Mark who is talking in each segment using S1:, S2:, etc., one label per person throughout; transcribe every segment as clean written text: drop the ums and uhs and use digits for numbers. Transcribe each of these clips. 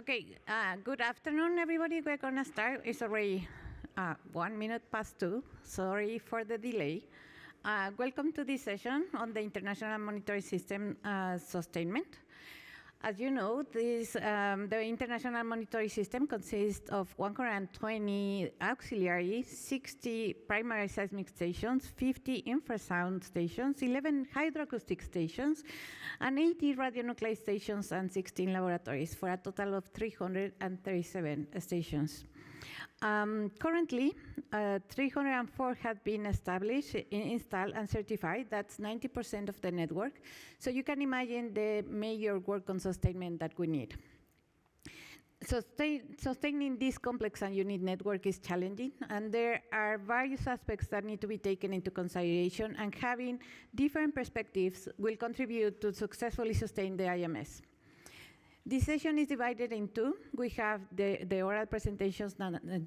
S1: Okay, good afternoon, everybody. We're going to start. It's already 1 minute past 2. Sorry for the delay. Welcome to this session on the International Monitoring System Sustainment. As you know, the International Monitoring System consists of 120 auxiliary, 60 primary seismic stations, 50 infrasound stations, 11 hydroacoustic stations, and 80 radionuclide stations and 16 laboratories for a total of 337 stations. Currently, 304 have been established, installed, and certified. That's 90% of the network. So you can imagine the major work on sustainment that we need. Sustaining this complex and unique network is challenging, and there are various aspects that need to be taken into consideration, and having different perspectives will contribute to successfully sustain the IMS. This session is divided in two. We have the oral presentations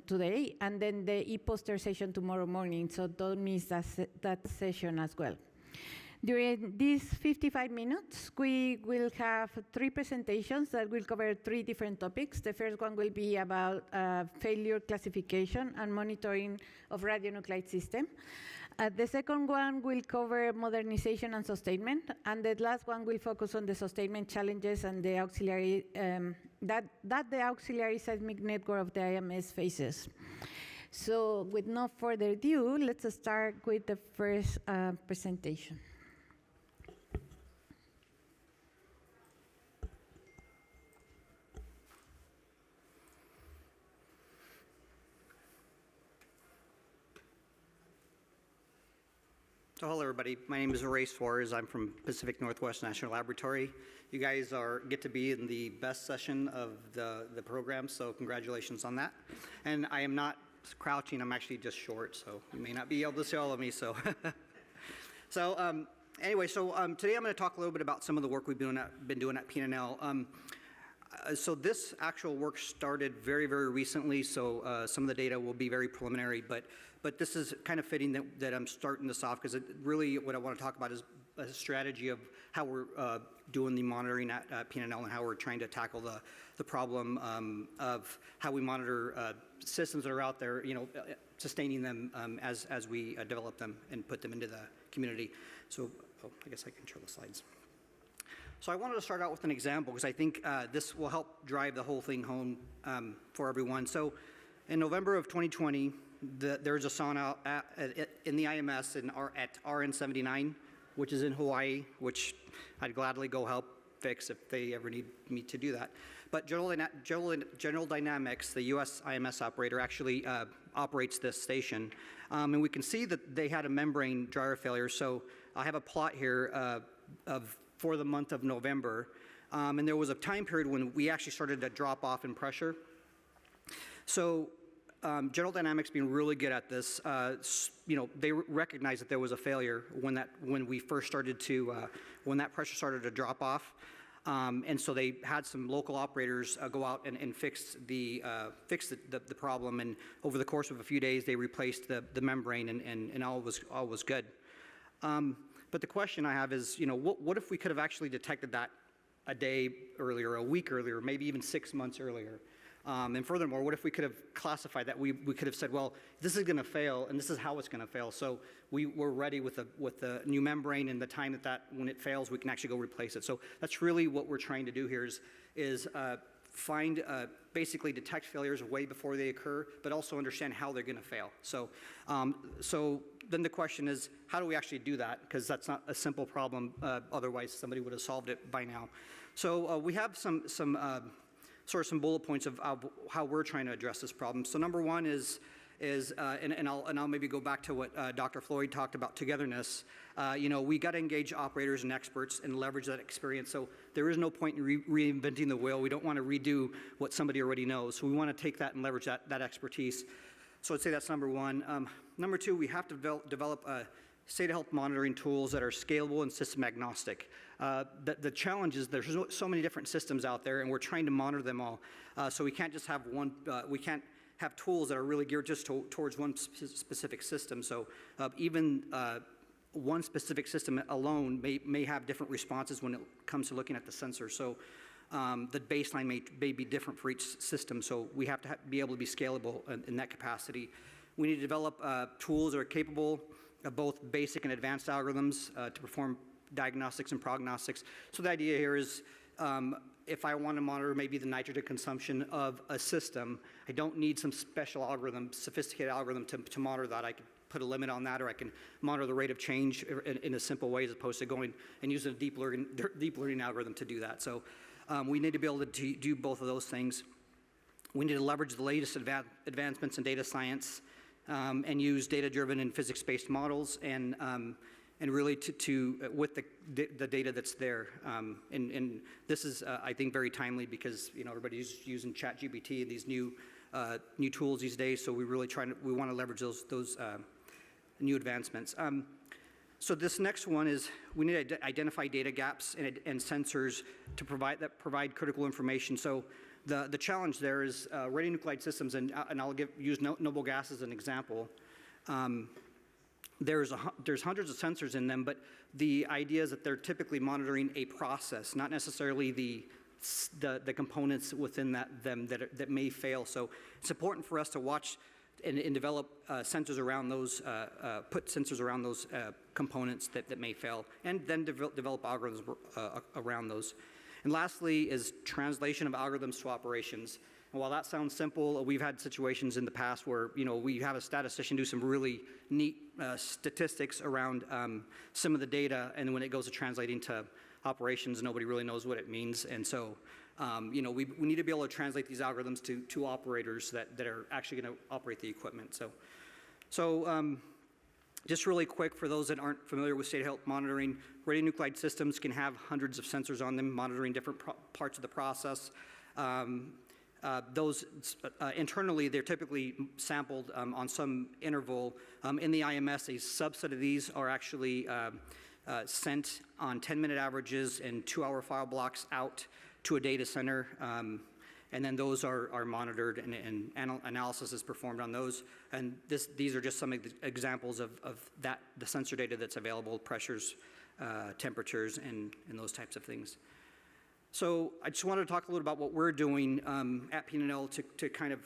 S1: today, and then the e-poster session tomorrow morning, so don't miss that session as well. During these 55 minutes, we will have 3 presentations that will cover 3 different topics. The first one will be about failure classification and monitoring of radionuclide system. The second one will cover modernization and sustainment, and the last one will focus on the sustainment challenges and the auxiliary that the auxiliary seismic network of the IMS faces. So, with no further ado, let's start with the first presentation.
S2: So hello, everybody. My name is Suarez. I'm from Pacific Northwest National Laboratory. You guys get to be in the best session of the program, so congratulations on that. And I am not crouching. I'm actually just short, so you may not be able to see all of me. So, anyway, today I'm going to talk a little bit about some of the work we've been doing at PNL. So this actual work started very, very recently, so some of the data will be very preliminary, but this is kind of fitting that I'm starting this off, because really what I want to talk about is a strategy of how we're doing the monitoring at PNL and how we're trying to tackle the problem of how we monitor systems that are out there, sustaining them as we develop them and put them into the community. So, I guess I can show the slides. So I wanted to start out with an example, because I think this will help drive the whole thing home for everyone. So in November of 2020, there's a sauna in the IMS at RN79, which is in Hawaii, which I'd gladly go help fix if they ever need me to do that. But General Dynamics, the US IMS operator, actually operates this station. And we can see that they had a membrane dryer failure. So I have a plot here for the month of November. And there was a time period when we actually started to drop off in pressure. So General Dynamics being really good at this, they recognized that there was a failure when that pressure started to drop off. And so they had some local operators go out and fix the problem. And over the course of a few days, they replaced the membrane, and all was good. But the question I have is, what if we could have actually detected that a day earlier, a week earlier, maybe even 6 months earlier? And furthermore, what if we could have classified that? We could have said, well, this is going to fail, and this is how it's going to fail. So we're ready with the new membrane, and the time that when it fails, we can actually go replace it. So that's really what we're trying to do here is find, basically detect failures way before they occur, but also understand how they're going to fail. So then the question is, how do we actually do that? Because that's not a simple problem. Otherwise, somebody would have solved it by now. So we have some bullet points of how we're trying to address this problem. So number one is I'll maybe go back to what Dr. Floyd talked about, togetherness. We got to engage operators and experts and leverage that experience. So there is no point in reinventing the wheel. We don't want to redo what somebody already knows. So we want to take that and leverage that expertise. So I'd say that's number one. Number two, we have to develop state health monitoring tools that are scalable and system agnostic. The challenge is there's so many different systems out there, and we're trying to monitor them all. So we can't just have one. We can't have tools that are really geared just towards one specific system. So even one specific system alone may have different responses when it comes to looking at the sensor. So the baseline may be different for each system, so we have to be able to be scalable in that capacity. We need to develop tools that are capable of both basic and advanced algorithms to perform diagnostics and prognostics. So the idea here is if I want to monitor maybe the nitrogen consumption of a system, I don't need some special algorithm, sophisticated algorithm to monitor that. I can put a limit on that, or I can monitor the rate of change in a simple way as opposed to going and using a deep learning algorithm to do that. So we need to be able to do both of those things. We need to leverage the latest advancements in data science and use data-driven and physics-based models and really with the data that's there. And this is, I think, very timely because everybody's using ChatGPT and these new tools these days. So we want to leverage those new advancements. So this next one is we need to identify data gaps and sensors to provide critical information. So the challenge there is radionuclide systems, and I'll use noble gas as an example. There's hundreds of sensors in them, but the idea is that they're typically monitoring a process, not necessarily the components within them that may fail. So it's important for us to watch and develop sensors around those, put sensors around those components that may fail, and then develop algorithms around those. And lastly is translation of algorithms to operations. And while that sounds simple, we've had situations in the past where we have a statistician do some really neat statistics around some of the data, and when it goes to translating to operations, nobody really knows what it means. And so we need to be able to translate these algorithms to operators that are actually going to operate the equipment. So just really quick, for those that aren't familiar with state health monitoring, radionuclide systems can have hundreds of sensors on them monitoring different parts of the process. Those internally, they're typically sampled on some interval. In the IMS, a subset of these are actually sent on 10-minute averages and 2-hour file blocks out to a data center. And then those are monitored and analysis is performed on those. And these are just some examples of the sensor data that's available, pressures, temperatures, and those types of things. So I just wanted to talk a little about what we're doing at PNL to kind of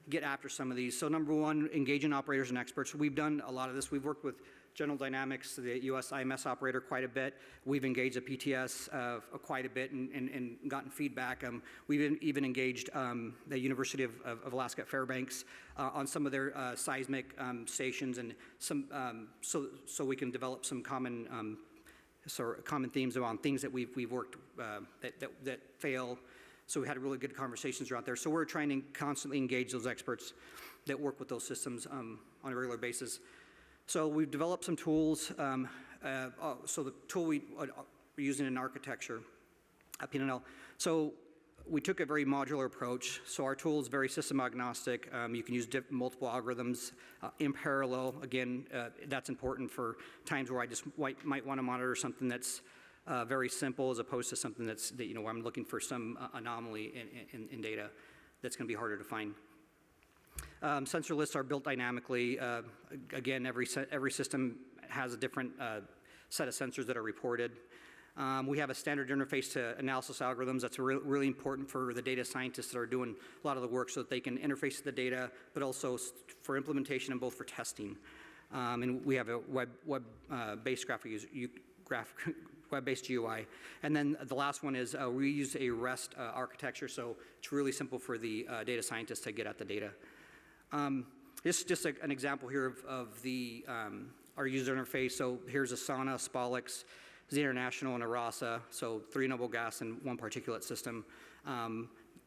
S2: get after some of these. So number one, engaging operators and experts. We've done a lot of this. We've worked with General Dynamics, the US IMS operator, quite a bit. We've engaged the PTS quite a bit and gotten feedback. We've even engaged the University of Alaska at Fairbanks on some of their seismic stations, and some so we can develop some common themes around things that we've worked that fail. So we had really good conversations around there. So we're trying to constantly engage those experts that work with those systems on a regular basis. So we've developed some tools. So the tool we're using in architecture at PNL. So we took a very modular approach. So our tool is very system agnostic. You can use multiple algorithms in parallel. Again, that's important for times where I just might want to monitor something that's very simple as opposed to something where I'm looking for some anomaly in data that's going to be harder to find. Sensor lists are built dynamically. Again, every system has a different set of sensors that are reported. We have a standard interface to analysis algorithms. That's really important for the data scientists that are doing a lot of the work so that they can interface the data, but also for implementation and both for testing. And we have a web-based web-based GUI. And then the last one is we use a REST architecture, so it's really simple for the data scientists to get at the data. This is just an example here of the our user interface. So here's Asana, Spolix, Z International, and Arasa. So 3 noble gas and 1 particulate system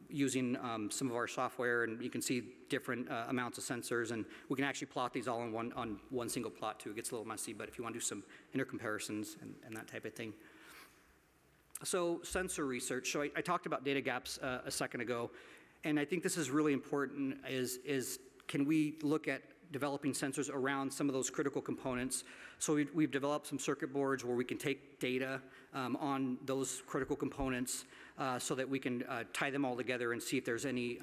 S2: using some of our software, and you can see different amounts of sensors, and we can actually plot these all on one single plot too. It gets a little messy, but if you want to do some intercomparisons and that type of thing. So sensor research. So I talked about data gaps a second ago, and I think this is really important is can we look at developing sensors around some of those critical components. So we've developed some circuit boards where we can take data on those critical components so that we can tie them all together and see if there's any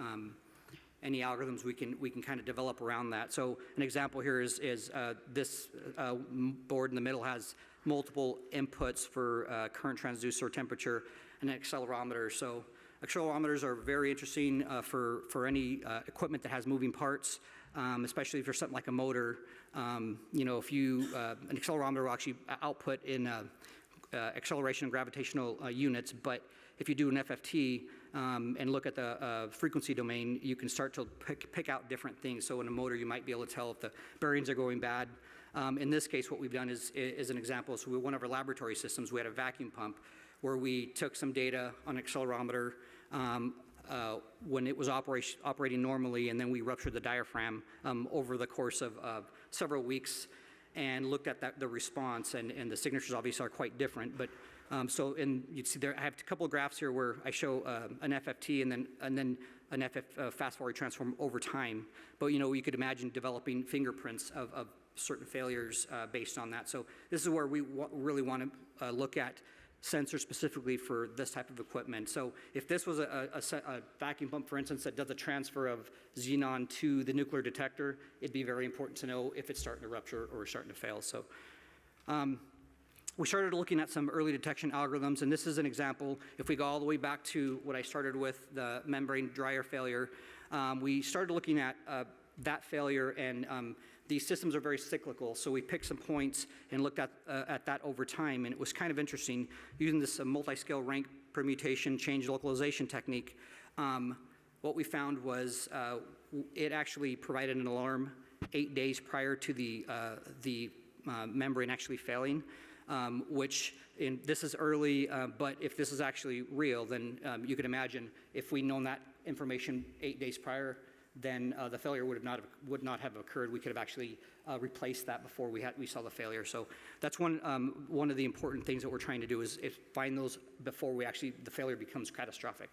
S2: algorithms we can kind of develop around that. So an example here is this board in the middle has multiple inputs for current transducer, temperature, and an accelerometer. So accelerometers are very interesting for any equipment that has moving parts, especially if there's something like a motor. You know, if you, an accelerometer will actually output in acceleration and gravitational units, but if you do an FFT and look at the frequency domain, you can start to pick out different things. So in a motor, you might be able to tell if the bearings are going bad. In this case, what we've done is an example. So one of our laboratory systems, we had a vacuum pump where we took some data on an accelerometer when it was operating normally, and then we ruptured the diaphragm over the course of several weeks and looked at the response, and the signatures obviously are quite different. But so you'd see there, I have a couple of graphs here where I show an FFT and then an fast forward transform over time. But you know, you could imagine developing fingerprints of certain failures based on that. So this is where we really want to look at sensors specifically for this type of equipment. So if this was a vacuum pump, for instance, that does a transfer of xenon to the nuclear detector, it'd be very important to know if it's starting to rupture or starting to fail. So we started looking at some early detection algorithms, and this is an example. If we go all the way back to what I started with, the membrane dryer failure, we started looking at that failure, and these systems are very cyclical, so we picked some points and looked at that over time, and it was kind of interesting using this multi-scale rank permutation change localization technique. What we found was it actually provided an alarm 8 days prior to the membrane actually failing, which this is early, but if this is actually real, then you could imagine if we'd known that information 8 days prior, then the failure would not have occurred. We could have actually replaced that before we saw the failure. So that's one of the important things that we're trying to do is find those before the failure becomes catastrophic.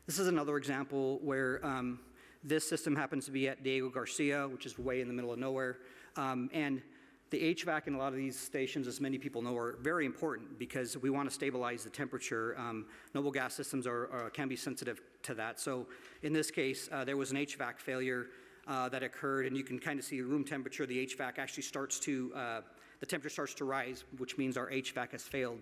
S2: This is another example where this system happens to be at Diego Garcia, which is way in the middle of nowhere, and the HVAC in a lot of these stations, as many people know, are very important because we want to stabilize the temperature. Noble gas systems can be sensitive to that. So in this case, there was an HVAC failure that occurred, and you can kind of see the room temperature. The HVAC actually the temperature starts to rise, which means our HVAC has failed.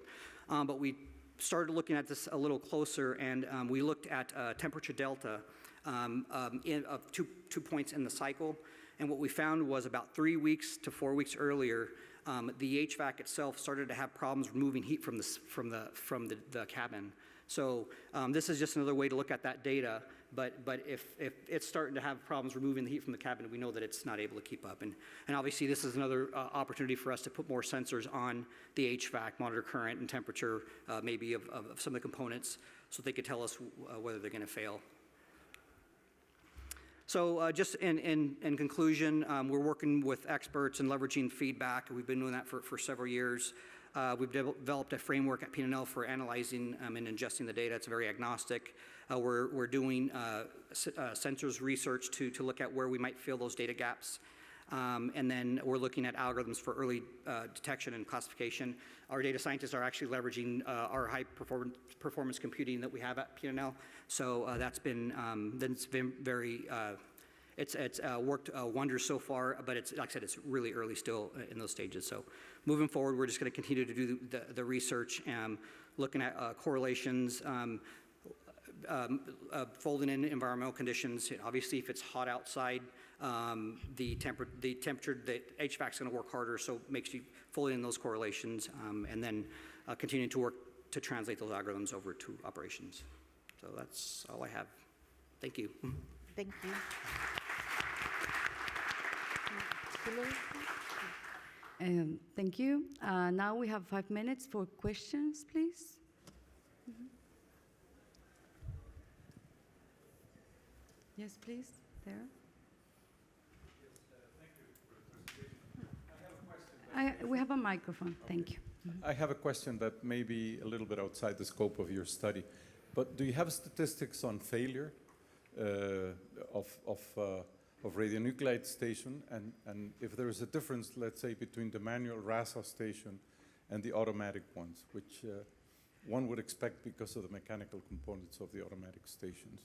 S2: But we started looking at this a little closer, and we looked at temperature delta of 2 points in the cycle. And what we found was about 3 weeks to 4 weeks earlier, the HVAC itself started to have problems removing heat from the cabin. So this is just another way to look at that data. But if it's starting to have problems removing the heat from the cabin, we know that it's not able to keep up. And obviously, this is another opportunity for us to put more sensors on the HVAC, monitor current and temperature, maybe of some of the components, so they could tell us whether they're going to fail. So just in conclusion, we're working with experts and leveraging feedback. We've been doing that for several years. We've developed a framework at P&L for analyzing and ingesting the data. It's very agnostic. We're doing sensors research to look at where we might fill those data gaps. And then we're looking at algorithms for early detection and classification. Our data scientists are actually leveraging our high performance computing that we have at P&L. So that's been very, it's worked wonders so far, but it's, like I said, it's really early still in those stages. So moving forward, we're just going to continue to do the research, looking at correlations, folding in environmental conditions. Obviously, if it's hot outside, the temperature, the HVAC is going to work harder, so it makes you fold in those correlations, and then continuing to work to translate those algorithms over to operations. So that's all I have. Thank you.
S1: Thank you.
S3: Thank you. Now we have 5 minutes for questions, please. Yes, please, there. We have a microphone. Okay. Thank you.
S4: I have a question that may be a little bit outside the scope of your study, but do you have statistics on failure of radionuclide station, and if there is a difference, let's say, between the manual RASA station and the automatic ones, which one would expect because of the mechanical components of the automatic stations?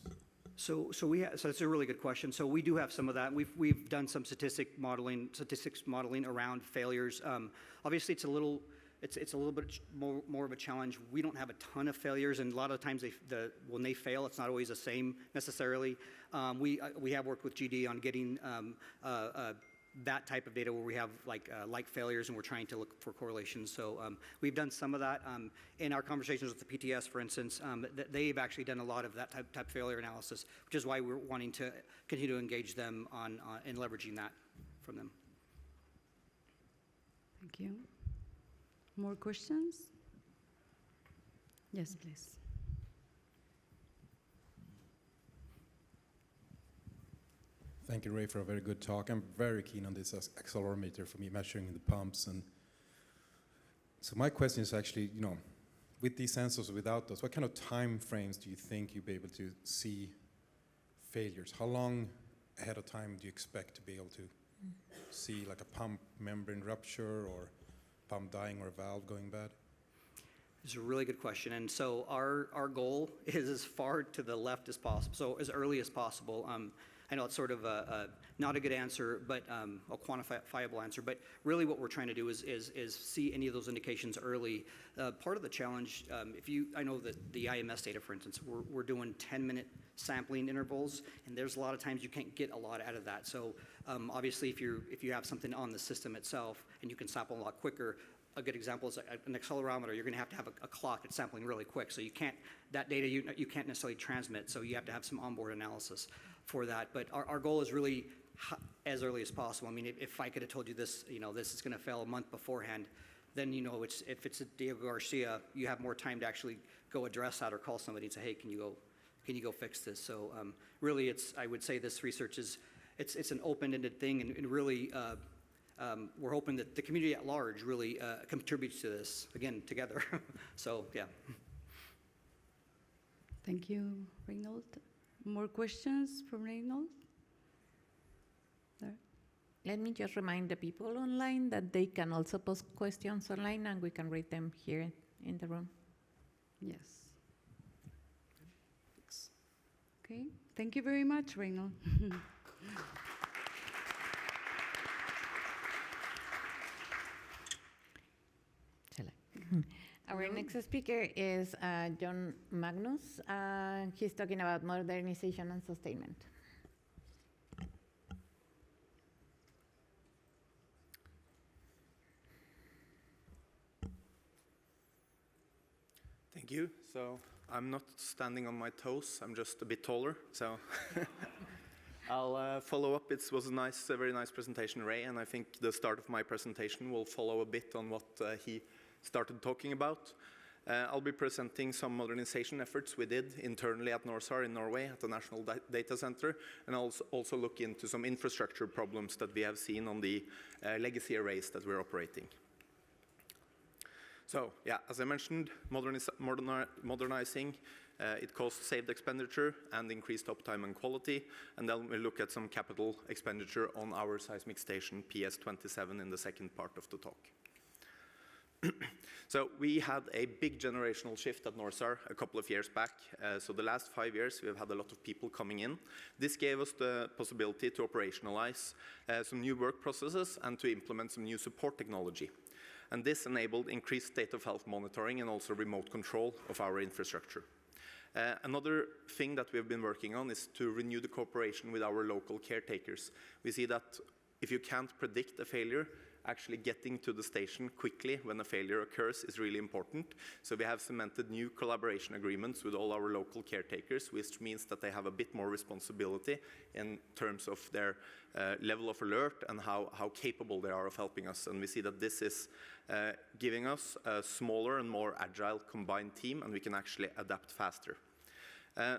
S2: So that's a really good question. So we do have some of that. We've done some statistics modeling around failures. Obviously, it's a little bit more of a challenge. We don't have a ton of failures, and a lot of times when they fail, it's not always the same necessarily. We have worked with GD on getting that type of data where we have like failures, and we're trying to look for correlations. So we've done some of that in our conversations with the PTS, for instance. They've actually done a lot of that type of failure analysis, which is why we're wanting to continue to engage them in leveraging that from them.
S3: Thank you. More questions? Yes, please.
S5: Thank you, Ray, for a very good talk. I'm very keen on this accelerometer for me measuring the pumps. And so my question is actually, with these sensors or without those, what kind of time frames do you think you'll be able to see failures? How long ahead of time do you expect to be able to see like a pump membrane rupture or pump dying or a valve going bad?
S2: It's a really good question. And so our goal is as far to the left as possible, so as early as possible. I know it's sort of not a good answer, but a quantifiable answer. But really, what we're trying to do is see any of those indications early. Part of the challenge, I know that the IMS data, for instance, we're doing 10-minute sampling intervals, and there's a lot of times you can't get a lot out of that. So obviously, if you have something on the system itself and you can sample a lot quicker. A good example is an accelerometer. You're going to have a clock that's sampling really quick. So you can't, that data you can't necessarily transmit. So you have to have some onboard analysis for that. But our goal is really as early as possible. I mean, if I could have told you this, this is going to fail a month beforehand, then if it's a Diego Garcia, you have more time to actually go address that or call somebody and say, hey, can you go fix this? So really, I would say this research it's an open-ended thing, and really. We're hoping that the community at large really contributes to this, again, together. So, yeah.
S3: Thank you, Reynold. More questions from Reynold? There.
S1: Let me just remind the people online that they can also post questions online, and we can read them here in the room.
S3: Yes. Okay. Thank you very much, Reynold.
S1: Our next speaker is John Magnus. He's talking about modernization and sustainment.
S6: Thank you. So I'm not standing on my toes. I'm just a bit taller. So I'll follow up. It was a very nice presentation, Ray, and I think the start of my presentation will follow a bit on what he started talking about. I'll be presenting some modernization efforts we did internally at NorSAR in Norway at the National Data Center, and I'll also look into some infrastructure problems that we have seen on the legacy arrays that we're operating. So, yeah, as I mentioned, modernizing, it costs saved expenditure and increased uptime and quality, and then we'll look at some capital expenditure on our seismic station PS27 in the second part of the talk. So we had a big generational shift at NorSAR a couple of years back. So the last 5 years, we've had a lot of people coming in. This gave us the possibility to operationalize some new work processes and to implement some new support technology. And this enabled increased state of health monitoring and also remote control of our infrastructure. Another thing that we've been working on is to renew the cooperation with our local caretakers. We see that if you can't predict a failure, actually getting to the station quickly when a failure occurs is really important. So we have cemented new collaboration agreements with all our local caretakers, which means that they have a bit more responsibility in terms of their level of alert and how capable they are of helping us. And we see that this is giving us a smaller and more agile combined team, and we can actually adapt faster.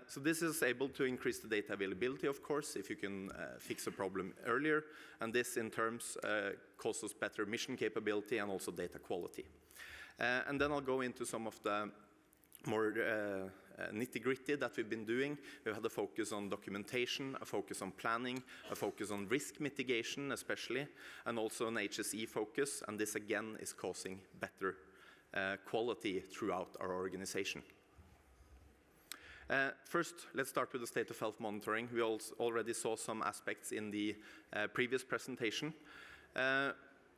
S6: So this is able to increase the data availability, of course, if you can fix a problem earlier, and this in terms causes better mission capability and also data quality. And then I'll go into some of the more nitty-gritty that we've been doing. We've had a focus on documentation, a focus on planning, a focus on risk mitigation especially, and also an HSE focus, and this again is causing better quality throughout our organization. First, let's start with the state of health monitoring. We already saw some aspects in the previous presentation.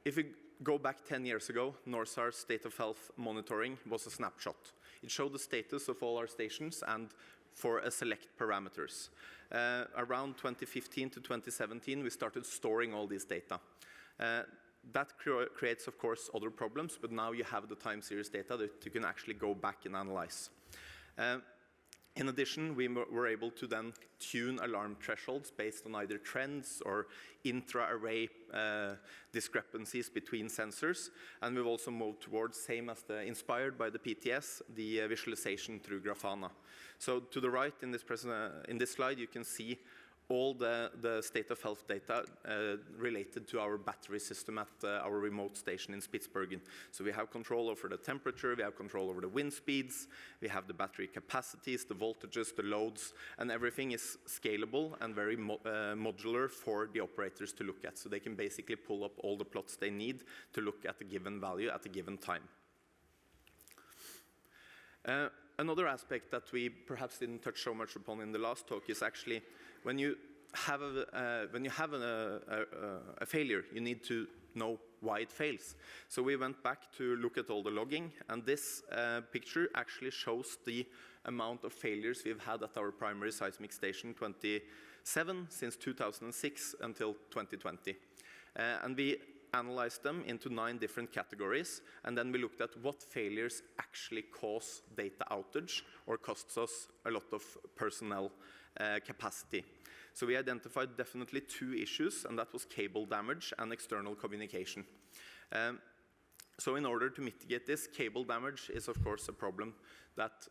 S6: If we go back 10 years ago, NORSAR's state of health monitoring was a snapshot. It showed the status of all our stations and for a select parameters. Around 2015 to 2017, we started storing all this data. That creates, of course, other problems, but now you have the time series data that you can actually go back and analyze. In addition, we were able to then tune alarm thresholds based on either trends or intra-array discrepancies between sensors. And we've also moved towards, same as inspired by the PTS, the visualization through Grafana. So to the right in this slide, you can see all the state of health data related to our battery system at our remote station in Spitsbergen. So we have control over the temperature, we have control over the wind speeds, we have the battery capacities, the voltages, the loads, and everything is scalable and very modular for the operators to look at. So they can basically pull up all the plots they need to look at a given value at a given time. Another aspect that we perhaps didn't touch so much upon in the last talk is actually when you have a failure, you need to know why it fails. So we went back to look at all the logging, and this picture actually shows the amount of failures we've had at our primary seismic station 27 since 2006 until 2020. And we analyzed them into 9 different categories, and then we looked at what failures actually cause data outage or costs us a lot of personnel capacity. So we identified definitely 2 issues, and that was cable damage and external communication. So in order to mitigate this, cable damage is of course a problem that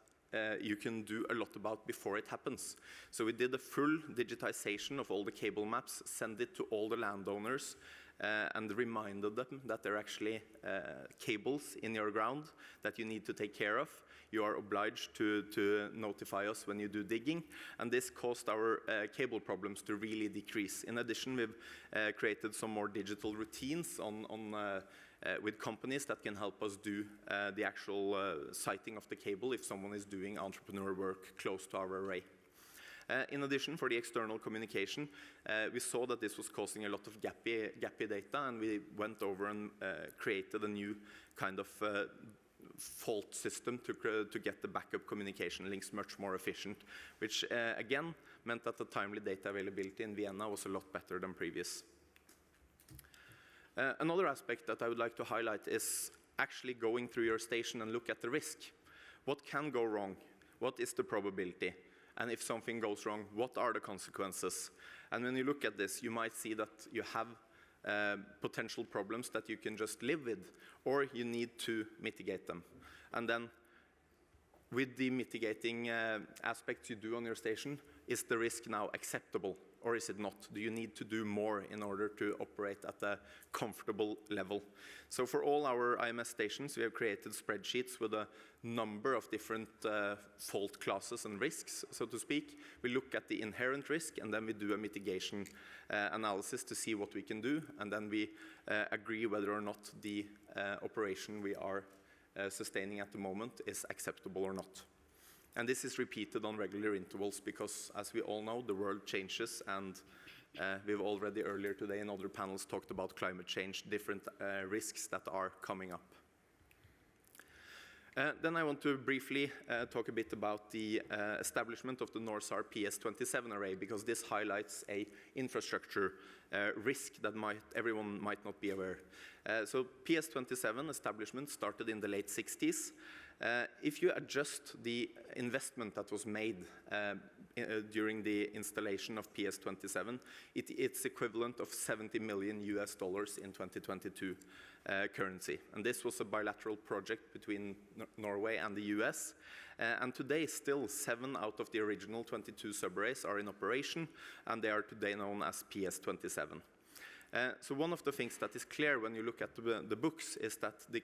S6: you can do a lot about before it happens. So we did a full digitization of all the cable maps, send it to all the landowners, and reminded them that there are actually cables in your ground that you need to take care of. You are obliged to notify us when you do digging, and this caused our cable problems to really decrease. In addition, we've created some more digital routines with companies that can help us do the actual sighting of the cable if someone is doing entrepreneur work close to our array. In addition, for the external communication, we saw that this was causing a lot of gappy data, and we went over and created a new kind of fault system to get the backup communication links much more efficient, which again meant that the timely data availability in Vienna was a lot better than previous. Another aspect that I would like to highlight is actually going through your station and look at the risk. What can go wrong? What is the probability? And if something goes wrong, what are the consequences? And when you look at this, you might see that you have potential problems that you can just live with, or you need to mitigate them. And then with the mitigating aspects you do on your station, is the risk now acceptable, or is it not? Do you need to do more in order to operate at a comfortable level? So for all our IMS stations, we have created spreadsheets with a number of different fault classes and risks, so to speak. We look at the inherent risk, and then we do a mitigation analysis to see what we can do, and then we agree whether or not the operation we are sustaining at the moment is acceptable or not. And this is repeated on regular intervals because, as we all know, the world changes, and we've already earlier today in other panels talked about climate change, different risks that are coming up. Then I want to briefly talk a bit about the establishment of the NORSAR PS27 array, because this highlights an infrastructure risk that everyone might not be aware. So PS27 establishment started in the late 60s. If you adjust the investment that was made during the installation of PS27, it's equivalent of $70 million in 2022 currency. And this was a bilateral project between Norway and the US. And today, still 7 out of the original 22 subarrays are in operation, and they are today known as PS27. So one of the things that is clear when you look at the books is that the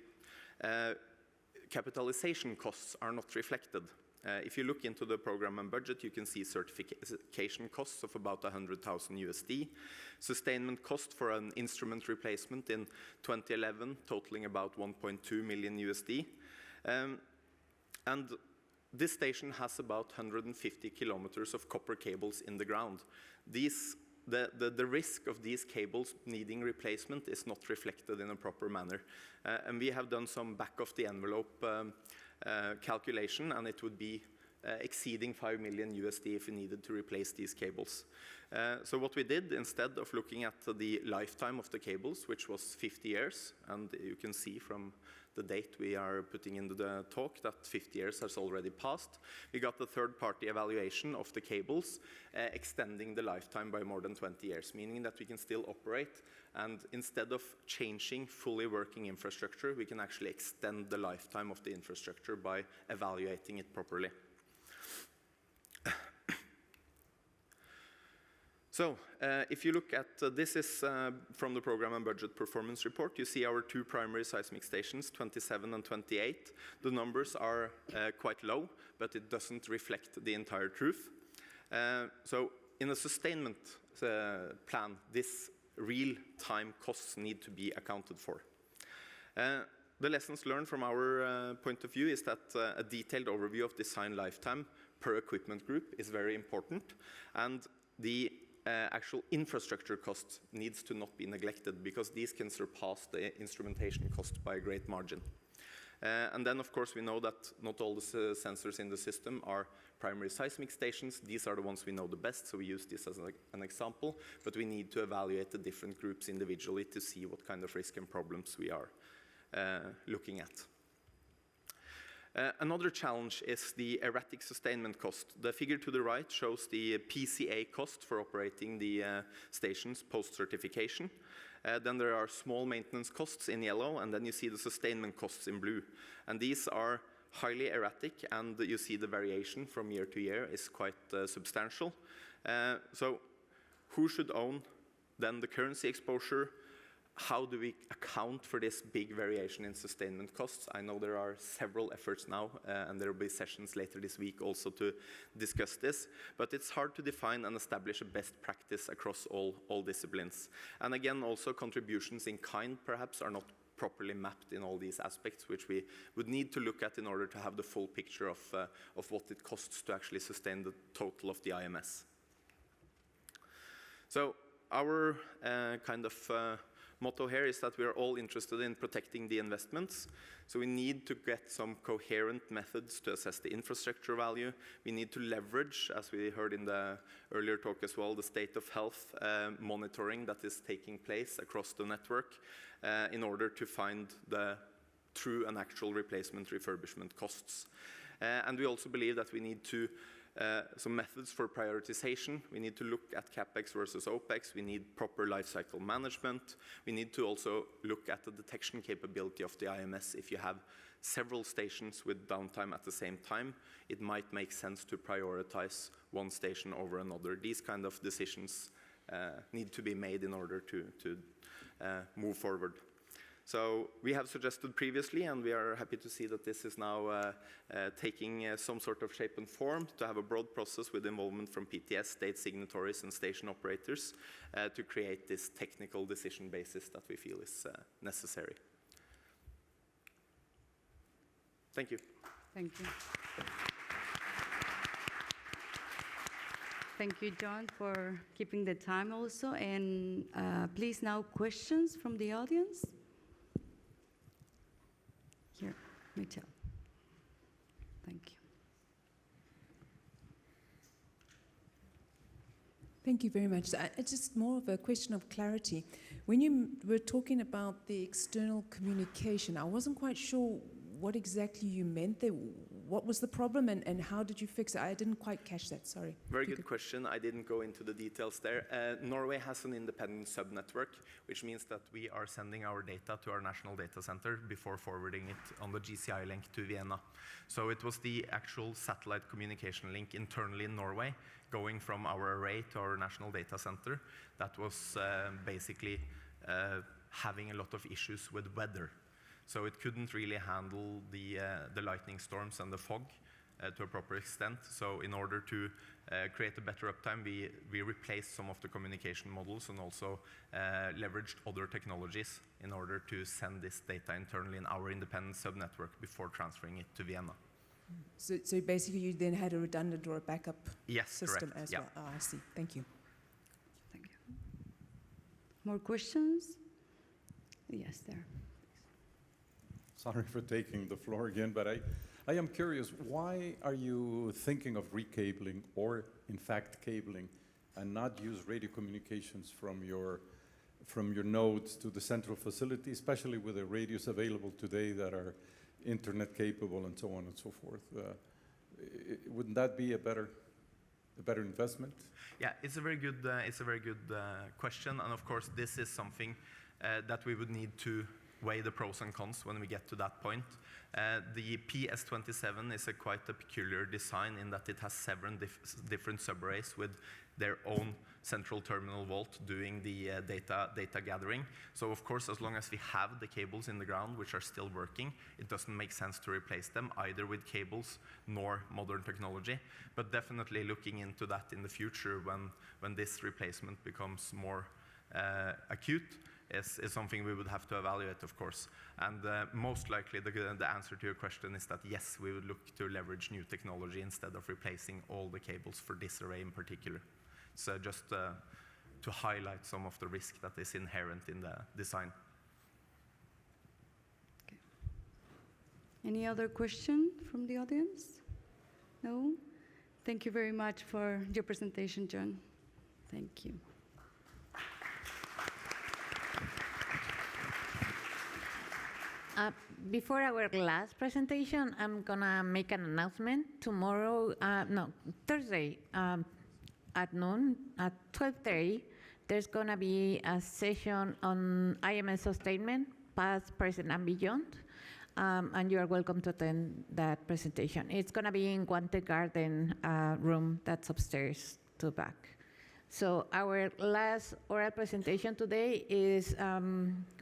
S6: capitalization costs are not reflected. If you look into the program and budget, you can see certification costs of about $100,000 USD, sustainment cost for an instrument replacement in 2011 totaling about $1.2 million USD. And this station has about 150 kilometers of copper cables in the ground. The risk of these cables needing replacement is not reflected in a proper manner. And we have done some back-of-the-envelope calculation, and it would be exceeding $5 million USD if we needed to replace these cables. So what we did, instead of looking at the lifetime of the cables, which was 50 years, and you can see from the date we are putting into the talk that 50 years has already passed, we got the third-party evaluation of the cables, extending the lifetime by more than 20 years, meaning that we can still operate, and instead of changing fully working infrastructure, we can actually extend the lifetime of the infrastructure by evaluating it properly. So, if you look at, this is from the Program and Budget Performance Report, you see our two primary seismic stations, 27 and 28. The numbers are quite low, but it doesn't reflect the entire truth. So, in a sustainment plan, this real-time costs need to be accounted for. The lessons learned from our point of view is that a detailed overview of design lifetime per equipment group is very important, and the actual infrastructure cost needs to not be neglected, because these can surpass the instrumentation cost by a great margin. And then, of course, we know that not all the sensors in the system are primary seismic stations. These are the ones we know the best, so we use this as an example, but we need to evaluate the different groups individually to see what kind of risk and problems we are looking at. Another challenge is the erratic sustainment cost. The figure to the right shows the PCA cost for operating the stations post-certification. Then there are small maintenance costs in yellow, and then you see the sustainment costs in blue. And these are highly erratic, and you see the variation from year to year is quite substantial. So who should own then the currency exposure? How do we account for this big variation in sustainment costs? I know there are several efforts now, and there will be sessions later this week also to discuss this, but it's hard to define and establish a best practice across all disciplines. And again, also contributions in kind perhaps are not properly mapped in all these aspects, which we would need to look at in order to have the full picture of what it costs to actually sustain the total of the IMS. So our kind of motto here is that we are all interested in protecting the investments. So we need to get some coherent methods to assess the infrastructure value. We need to leverage, as we heard in the earlier talk as well, the state of health monitoring that is taking place across the network in order to find the true and actual replacement refurbishment costs. And we also believe that we need to some methods for prioritization. We need to look at CapEx versus OpEx. We need proper lifecycle management. We need to also look at the detection capability of the IMS. If you have several stations with downtime at the same time, it might make sense to prioritize one station over another. These kind of decisions need to be made in order to move forward. So we have suggested previously, and we are happy to see that this is now taking some sort of shape and form, to have a broad process with involvement from PTS, state signatories, and station operators to create this technical decision basis that we feel is necessary. Thank you.
S3: Thank you. Thank you, John, for keeping the time also. And please now questions from the audience. Here, Mitchell. Thank you.
S7: Thank you very much. So it's just more of a question of clarity. When you were talking about the external communication, I wasn't quite sure what exactly you meant there. What was the problem, and how did you fix it? I didn't quite catch that, sorry.
S6: Very good question. I didn't go into the details there. Norway has an independent subnetwork, which means that we are sending our data to our national data center before forwarding it on the GCI link to Vienna. So it was the actual satellite communication link internally in Norway, going from our array to our national data center, that was basically having a lot of issues with weather. So it couldn't really handle the lightning storms and the fog to a proper extent. So in order to create a better uptime, we replaced some of the communication models and also leveraged other technologies in order to send this data internally in our independent subnetwork before transferring it to Vienna.
S7: So basically you then had a redundant or a backup
S6: Yes,
S7: system
S6: correct.
S7: as
S6: Yeah.
S7: well. Ah, I see. Thank you.
S3: Thank you. More questions? Yes, there.
S4: Sorry for taking the floor again, but I am curious, why are you thinking of recabling or, in fact, cabling and not use radio communications from your nodes to the central facility, especially with the radios available today that are internet capable and so on and so forth? Wouldn't that be a better investment?
S6: Yeah, it's a very good question, and of course this is something that we would need to weigh the pros and cons when we get to that point. The PS27 is quite a peculiar design in that it has 7 different subarrays with their own central terminal vault doing the data gathering. So of course, as long as we have the cables in the ground which are still working, it doesn't make sense to replace them either with cables nor modern technology. But definitely looking into that in the future when this replacement becomes more acute is something we would have to evaluate, of course. And most likely the answer to your question is that yes, we would look to leverage new technology instead of replacing all the cables for this array in particular. So just to highlight some of the risk that is inherent in the design.
S3: Okay. Any other question from the audience? No? Thank you very much for your presentation, John. Thank you.
S1: Before our last presentation, I'm gonna make an announcement. Thursday at noon, at 12:30, there's gonna be a session on IMS sustainment, past, present, and beyond. And you are welcome to attend that presentation. It's gonna be in Guante Garden room that's upstairs to the back. So our last oral presentation today is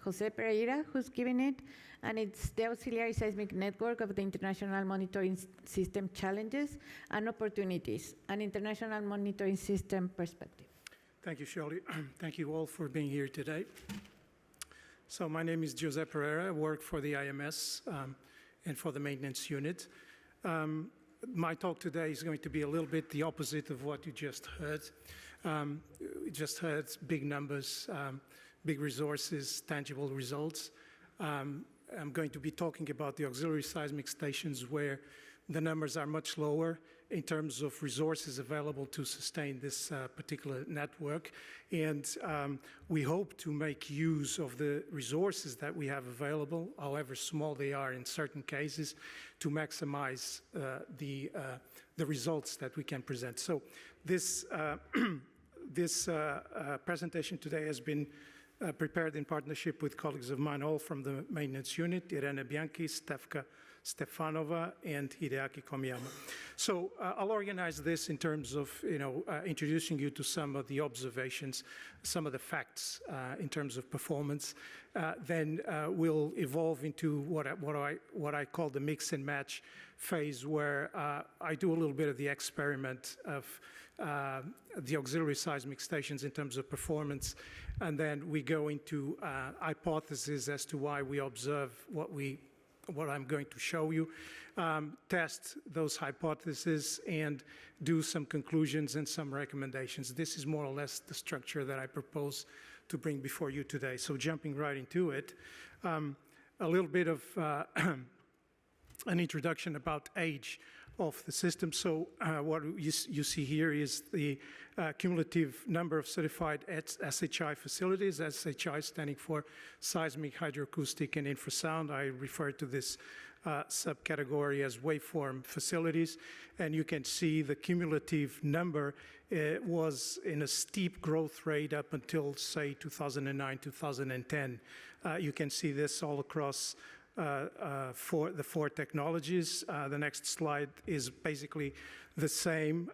S1: Jose Pereira, who's giving it, and it's the Auxiliary Seismic Network of the International Monitoring System Challenges and Opportunities, an International Monitoring System Perspective.
S8: Thank you, Shirley. Thank you all for being here today. So my name is Jose Pereira. I work for the IMS and for the maintenance unit. My talk today is going to be a little bit the opposite of what you just heard. We just heard big numbers, big resources, tangible results. I'm going to be talking about the auxiliary seismic stations where the numbers are much lower in terms of resources available to sustain this particular network. And we hope to make use of the resources that we have available, however small they are in certain cases, to maximize the results that we can present. So this, this presentation today has been prepared in partnership with colleagues of mine, all from the maintenance unit, Irene Bianchi, Stefka Stefanova, and Hideaki Komiyama. So I'll organize this in terms of, introducing you to some of the observations, some of the facts in terms of performance. Then we'll evolve into what I call the mix and match phase, where I do a little bit of the experiment of the auxiliary seismic stations in terms of performance, and then we go into hypotheses as to why we observe what I'm going to show you, test those hypotheses, and do some conclusions and some recommendations. This is more or less the structure that I propose to bring before you today. So jumping right into it, a little bit of an introduction about age of the system. So what you see here is the cumulative number of certified SHI facilities, SHI standing for Seismic, Hydroacoustic, and Infrasound. I refer to this subcategory as waveform facilities. And you can see the cumulative number was in a steep growth rate up until, say, 2009, 2010. You can see this all across for the 4 technologies. The next slide is basically the same,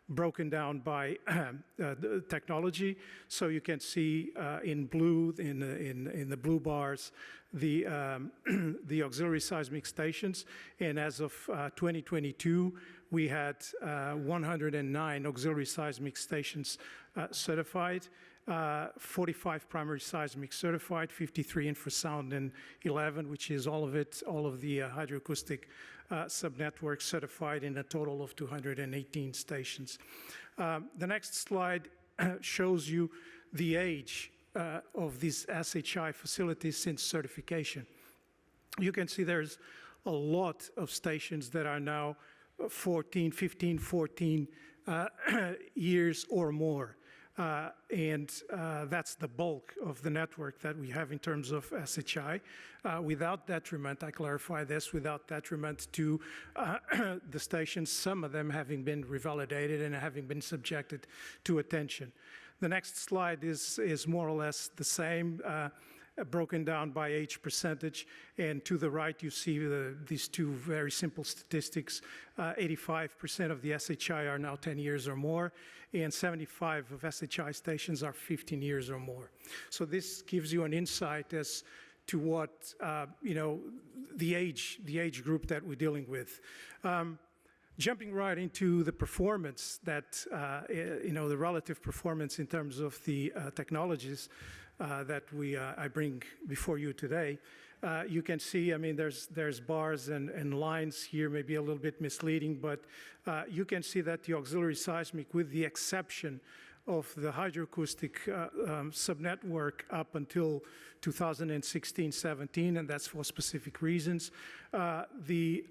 S8: broken down by the technology. So you can see in blue, in the blue bars, the auxiliary seismic stations. And as of 2022, we had 109 auxiliary seismic stations certified. 45 primary seismic certified, 53 infrasound, and 11, which is all of the hydroacoustic subnetwork certified in a total of 218 stations. The next slide shows you the age of these SHI facilities since certification. You can see there's a lot of stations that are now 14 years or more. That's the bulk of the network that we have in terms of SHI. Without detriment, I clarify this, without detriment to the stations, some of them having been revalidated and having been subjected to attention. The next slide is more or less the same, broken down by age percentage, and to the right you see these two very simple statistics. 85% of the SHI are now 10 years or more, and 75 of SHI stations are 15 years or more. So this gives you an insight as to what, the age group that we're dealing with. Jumping right into the performance that, the relative performance in terms of the technologies that I bring before you today, you can see, there's bars and lines here, maybe a little bit misleading, but you can see that the auxiliary seismic, with the exception of the hydroacoustic subnetwork up until 2016-17, and that's for specific reasons. The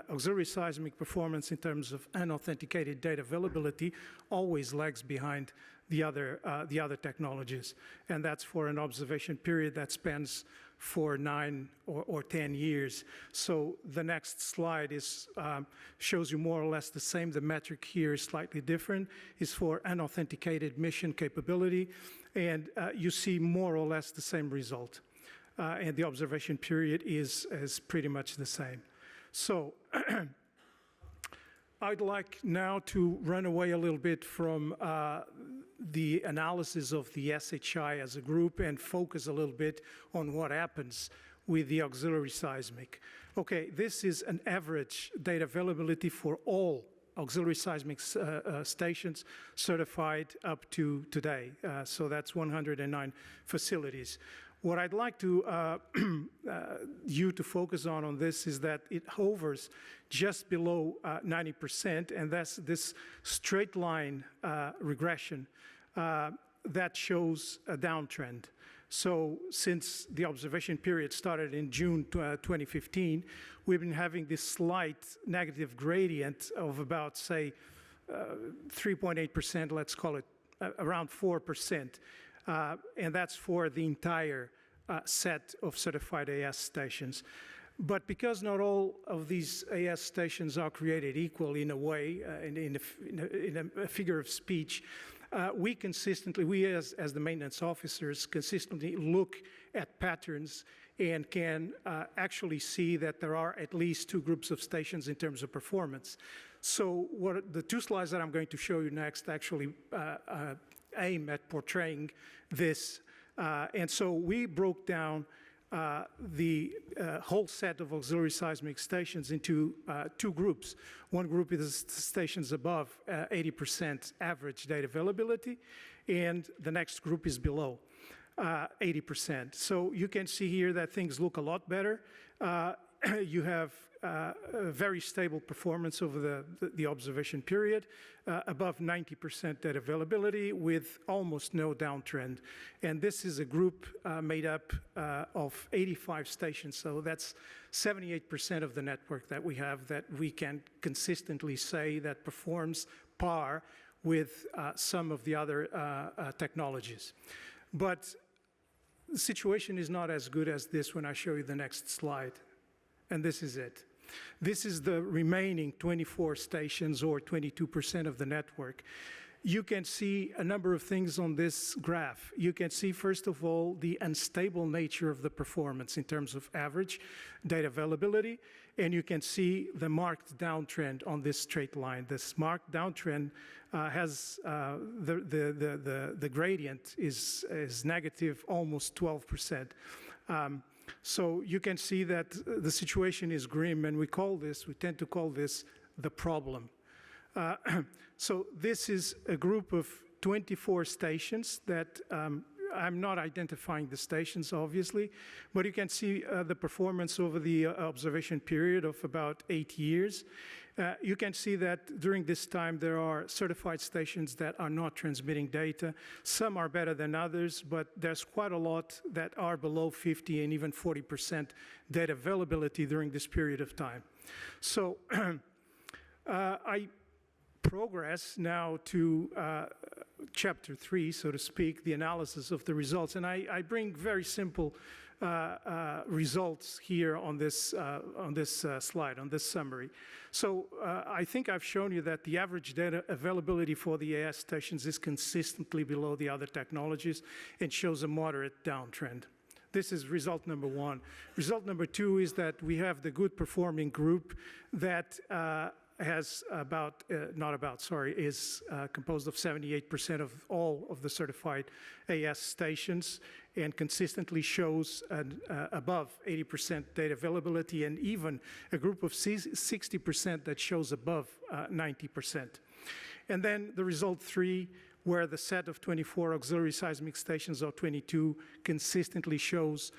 S8: auxiliary seismic performance in terms of unauthenticated data availability always lags behind the other technologies, and that's for an observation period that spans for 9 or 10 years. So the next slide shows you more or less the same. The metric here is slightly different. It's for unauthenticated mission capability, and you see more or less the same result. And the observation period is pretty much the same. So I'd like now to run away a little bit from the analysis of the SHI as a group and focus a little bit on what happens with the auxiliary seismic. Okay, this is an average data availability for all auxiliary seismic stations certified up to today. So that's 109 facilities. What I'd like to you to focus on this is that it hovers just below 90%, and that's this straight line regression that shows a downtrend. So since the observation period started in June 2015, we've been having this slight negative gradient of about, say, 3.8%, let's call it around 4%. And that's for the entire set of certified AS stations. But because not all of these AS stations are created equal in a way, in a figure of speech, we as the maintenance officers consistently look at patterns and can actually see that there are at least two groups of stations in terms of performance. So the two slides that I'm going to show you next actually aim at portraying this. And so we broke down the whole set of auxiliary seismic stations into two groups. One group is stations above 80% average data availability, and the next group is below 80%. So you can see here that things look a lot better. You have a very stable performance over the observation period, above 90% data availability with almost no downtrend. And this is a group made up of 85 stations, so that's 78% of the network that we have that we can consistently say that performs par with some of the other technologies. But the situation is not as good as this when I show you the next slide. And this is it. This is the remaining 24 stations, or 22% of the network. You can see a number of things on this graph. You can see, first of all, the unstable nature of the performance in terms of average data availability, and you can see the marked downtrend on this straight line. This marked downtrend has the gradient is negative, almost 12%. So you can see that the situation is grim, and we tend to call this the problem. So this is a group of 24 stations that I'm not identifying the stations, obviously, but you can see the performance over the observation period of about 8 years. You can see that during this time there are certified stations that are not transmitting data. Some are better than others, but there's quite a lot that are below 50 and even 40% data availability during this period of time. So I progress now to chapter 3, so to speak, the analysis of the results. And I bring very simple results here on this slide, on this summary. So I think I've shown you that the average data availability for the AS stations is consistently below the other technologies and shows a moderate downtrend. This is result number 1. Result number 2 is that we have the good performing group that has is composed of 78% of all of the certified AS stations and consistently shows above 80% data availability, and even a group of 60% that shows above 90%. And then the result 3, where the set of 24 auxiliary seismic stations, or 22, consistently shows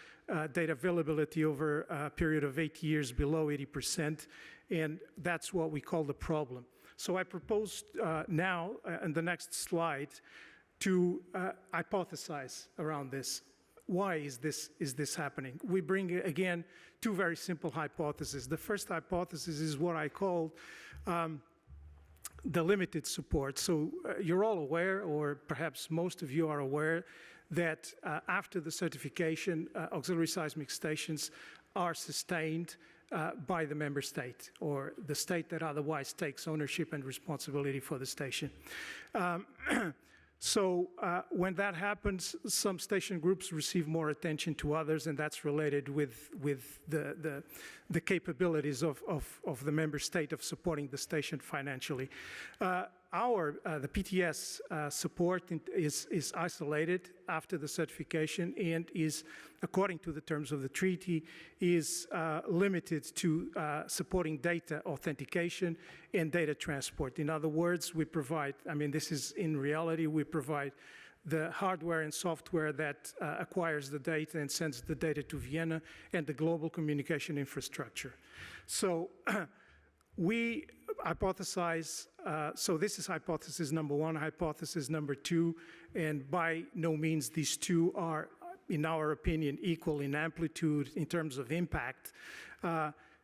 S8: data availability over a period of 8 years below 80%, and that's what we call the problem. So I propose now, in the next slide, to hypothesize around this. Why is this happening? We bring, again, 2 very simple hypotheses. The first hypothesis is what I call the limited support. So you're all aware, or perhaps most of you are aware, that after the certification, auxiliary seismic stations are sustained by the member state, or the state that otherwise takes ownership and responsibility for the station. So when that happens, some station groups receive more attention to others, and that's related with the capabilities of the member state of supporting the station financially. The PTS support is isolated after the certification and is, according to the terms of the treaty, is limited to supporting data authentication and data transport. In other words, we provide, this is in reality, we provide the hardware and software that acquires the data and sends the data to Vienna, and the global communication infrastructure. So we hypothesize, so this is hypothesis number 1, hypothesis number 2, and by no means these 2 are, in our opinion, equal in amplitude in terms of impact.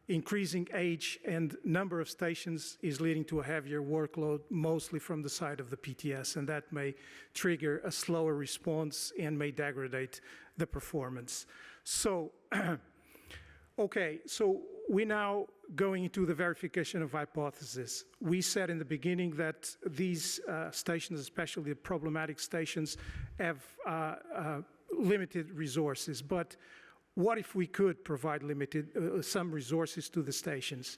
S8: Increasing age and number of stations is leading to a heavier workload, mostly from the side of the PTS, and that may trigger a slower response and may degrade the performance. So, okay, so we're now going into the verification of hypothesis. We said in the beginning that these stations, especially the problematic stations, have limited resources, but what if we could provide some resources to the stations?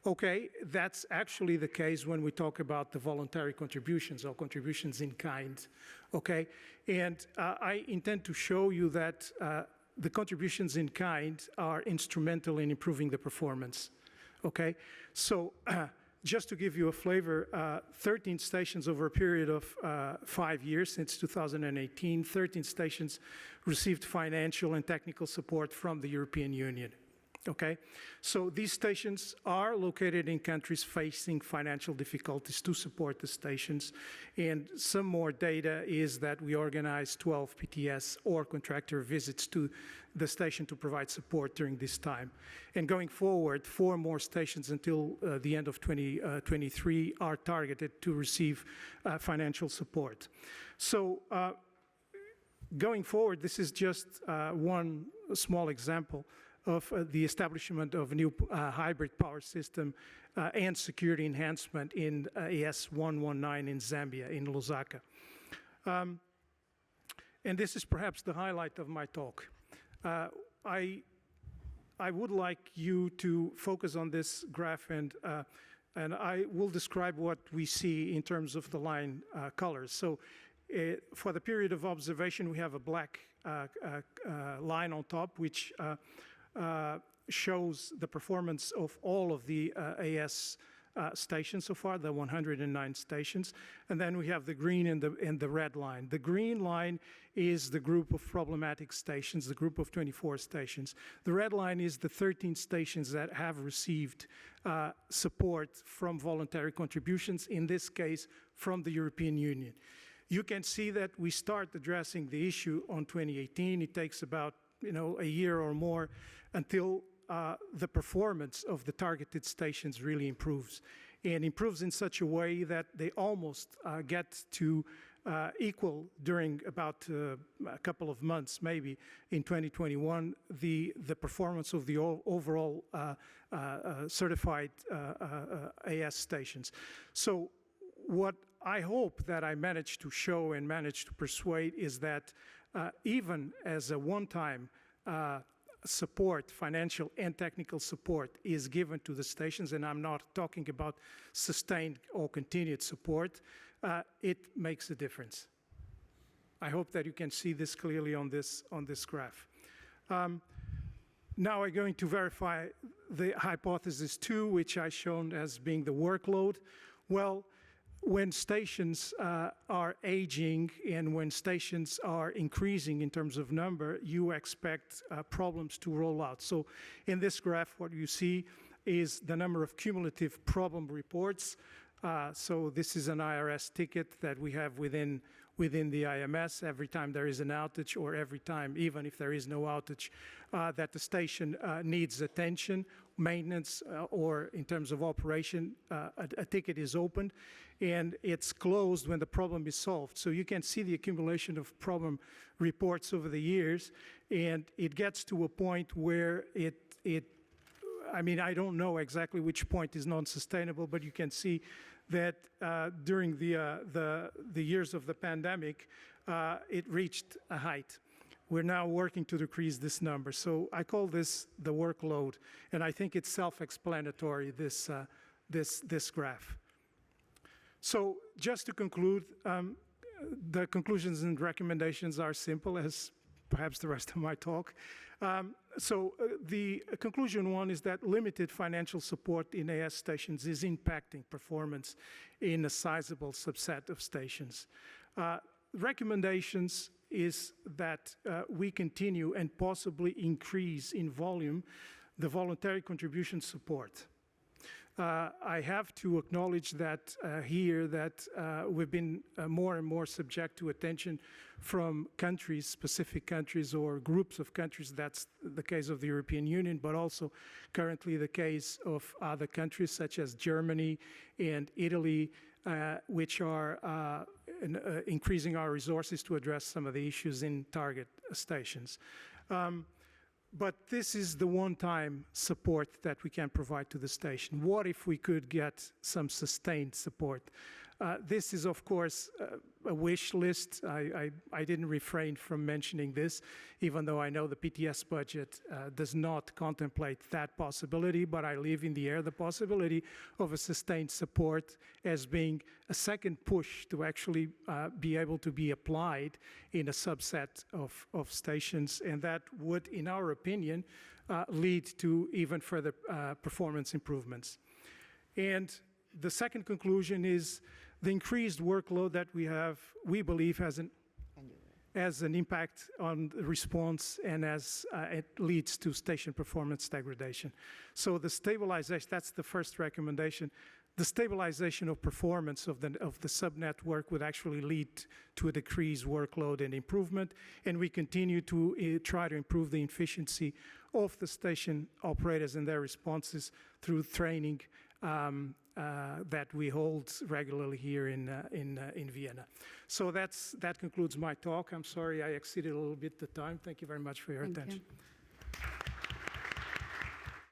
S8: Okay, that's actually the case when we talk about the voluntary contributions or contributions in kind, okay? And I intend to show you that the contributions in kind are instrumental in improving the performance, okay? So just to give you a flavor, 13 stations over a period of 5 years, since 2018, 13 stations received financial and technical support from the European Union, okay? So these stations are located in countries facing financial difficulties to support the stations, and some more data is that we organize 12 PTS or contractor visits to the station to provide support during this time. And going forward, 4 more stations until the end of 2023 are targeted to receive financial support. So going forward, this is just one small example of the establishment of a new hybrid power system and security enhancement in AS119 in Zambia, in Lusaka. And this is perhaps the highlight of my talk. I would like you to focus on this graph, and I will describe what we see in terms of the line colors. So for the period of observation, we have a black line on top, which shows the performance of all of the AS stations so far, the 109 stations. And then we have the green and the red line. The green line is the group of problematic stations, the group of 24 stations. The red line is the 13 stations that have received support from voluntary contributions, in this case, from the European Union. You can see that we start addressing the issue on 2018. It takes about a year or more until the performance of the targeted stations really improves, and improves in such a way that they almost get to equal during about a couple of months, maybe in 2021, the performance of the overall certified AS stations. So what I hope that I managed to show and managed to persuade is that even as a one-time support, financial and technical support, is given to the stations, and I'm not talking about sustained or continued support, it makes a difference. I hope that you can see this clearly on this graph. Now I'm going to verify the hypothesis 2, which I shown as being the workload. Well, when stations are aging and when stations are increasing in terms of number, you expect problems to roll out. So in this graph, what you see is the number of cumulative problem reports. So this is an IRS ticket that we have within the IMS every time there is an outage, or every time, even if there is no outage, that the station needs attention, maintenance, or in terms of operation, a ticket is opened, and it's closed when the problem is solved. So you can see the accumulation of problem reports over the years, and it gets to a point where I mean, I don't know exactly which point is non-sustainable, but you can see that during the years of the pandemic, it reached a height. We're now working to decrease this number. So I call this the workload, and I think it's self-explanatory, this graph. So just to conclude, the conclusions and recommendations are simple, as perhaps the rest of my talk. The conclusion 1 is that limited financial support in AS stations is impacting performance in a sizable subset of stations. Recommendations is that we continue and possibly increase in volume the voluntary contribution support. I have to acknowledge that here that we've been more and more subject to attention from countries, specific countries or groups of countries. That's the case of the European Union, but also currently the case of other countries such as Germany and Italy, which are increasing our resources to address some of the issues in target stations. But this is the one-time support that we can provide to the station. What if we could get some sustained support? This is, of course, a wish list. I didn't refrain from mentioning this, even though I know the PTS budget does not contemplate that possibility, but I leave in the air the possibility of a sustained support as being a second push to actually be able to be applied in a subset of stations, and that would, in our opinion, lead to even further performance improvements. And the second conclusion is the increased workload that we have, we believe, has an impact on the response, and as it leads to station performance degradation. So the stabilization, that's the first recommendation. The stabilization of performance of the sub-network would actually lead to a decreased workload and improvement, and we continue to try to improve the efficiency of the station operators and their responses through training that we hold regularly here in Vienna. So that concludes my talk. I'm sorry I exceeded a little bit the time. Thank you very much for your attention.
S3: You.